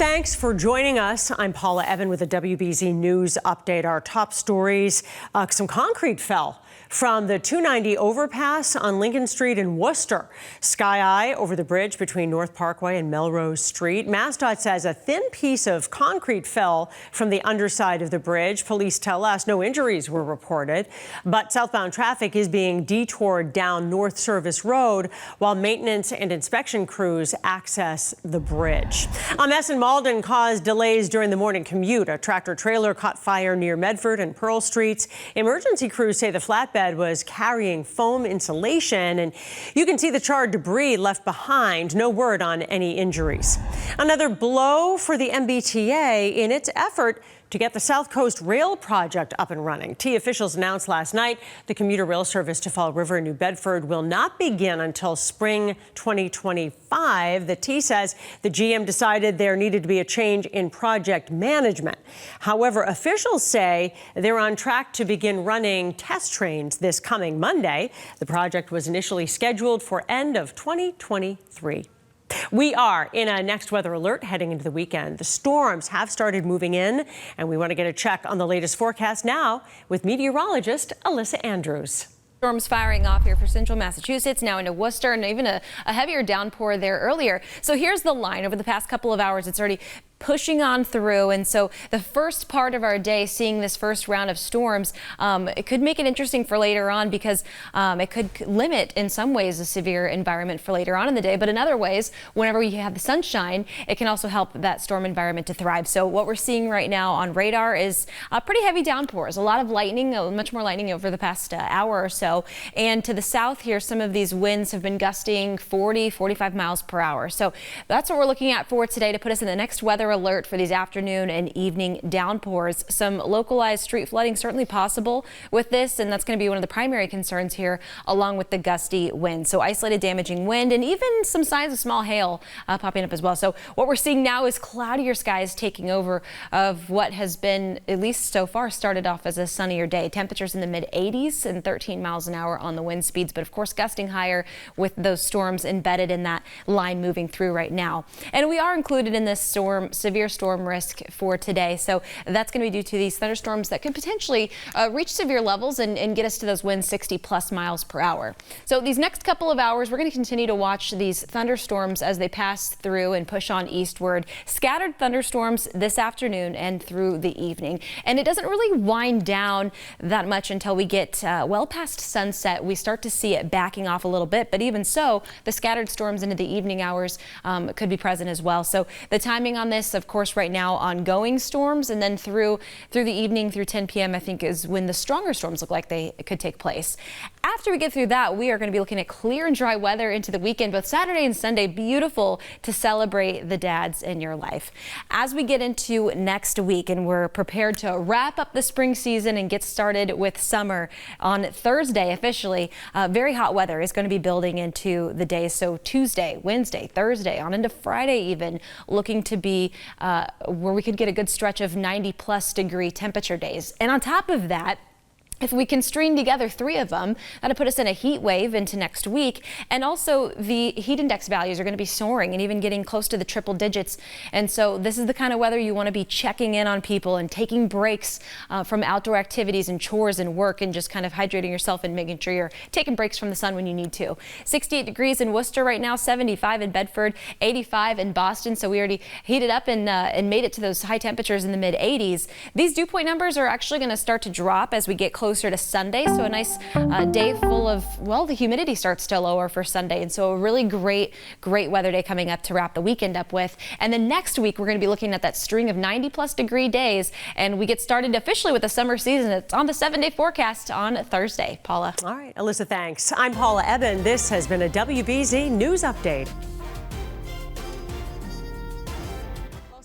Thanks for joining us. I'm Paula Ebben with a WBZ News update. Our top stories, some concrete fell from the 290 overpass on Lincoln Street in Worcester. Sky high over the bridge between North Parkway and Melrose Street. MassDOT says a thin piece of concrete fell from the underside of the bridge. Police tell us no injuries were reported, but southbound traffic is being detoured down North Service Road while maintenance and inspection crews access the bridge. A mess in Malden caused delays during the morning commute. A tractor trailer caught fire near Medford and Pearl Streets. Emergency crews say the flatbed was carrying foam insulation, and you can see the charred debris left behind. No word on any injuries. Another blow for the MBTA in its effort to get the South Coast Rail project up and running. T officials announced last night the commuter rail service to Fall River and New Bedford will not begin until spring 2025. The T says the GM decided there needed to be a change in project management. However, officials say they're on track to begin running test trains this coming Monday. The project was initially scheduled for end of 2023. We are in a next weather alert heading into the weekend. The storms have started moving in, and we want to get a check on the latest forecast now with meteorologist Alyssa Andrews. Storms firing off here for central Massachusetts, now into Worcester, and even a heavier downpour there earlier. So here's the line. Over the past couple of hours, it's already pushing on through, and so the first part of our day seeing this first round of storms, it could make it interesting for later on because it could limit in some ways a severe environment for later on in the day, but in other ways, whenever we have the sunshine, it can also help that storm environment to thrive. So what we're seeing right now on radar is pretty heavy downpours, a lot of lightning, much more lightning over the past hour or so, and to the south here some of these winds have been gusting 40-45 miles per hour. So that's what we're looking at for today to put us in the next weather alert for these afternoon and evening downpours. Some localized street flooding certainly possible with this, and that's going to be one of the primary concerns here, along with the gusty wind. So isolated damaging wind and even some signs of small hail popping up as well. So what we're seeing now is cloudier skies taking over of what has been, at least so far, started off as a sunnier day. Temperatures in the mid 80s and 13 miles an hour on the wind speeds, but of course gusting higher with those storms embedded in that line moving through right now. And we are included in this severe storm risk for today. So that's going to be due to these thunderstorms that could potentially reach severe levels and get us to those winds 60+ miles per hour. So these next couple of hours, we're going to continue to watch these thunderstorms as they pass through and push on eastward. Scattered thunderstorms this afternoon and through the evening. And it doesn't really wind down that much until we get well past sunset. We start to see it backing off a little bit, but even so, the scattered storms into the evening hours could be present as well. So the timing on this, of course, right now ongoing storms, and then through the evening through 10 p.m. I think is when the stronger storms look like they could take place. After we get through that, we are going to be looking at clear and dry weather into the weekend, both Saturday and Sunday. Beautiful to celebrate the dads in your life. As we get into next week and we're prepared to wrap up the spring season and get started with summer on Thursday officially, very hot weather is going to be building into the days. So Tuesday, Wednesday, Thursday, on into Friday even, looking to be where we could get a good stretch of 90+ degree temperature days. And on top of that, if we can string together 3 of them, that'll put us in a heat wave into next week. And also the heat index values are going to be soaring and even getting close to the triple digits. And so this is the kind of weather you want to be checking in on people and taking breaks from outdoor activities and chores and work and just kind of hydrating yourself and making sure you're taking breaks from the sun when you need to. 68 degrees in Worcester right now, 75 in Bedford, 85 in Boston. So we already heated up and made it to those high temperatures in the mid 80s. These dew point numbers are actually going to start to drop as we get closer to Sunday. So a nice day full of, well, the humidity starts to lower for Sunday. And so a really great weather day coming up to wrap the weekend up with. And then next week, we're going to be looking at that string of 90+ degree days. And we get started officially with the summer season. It's on the 7-day forecast on Thursday. Paula. All right, Alyssa, thanks. I'm Paula Ebben. This has been a WBZ News Update.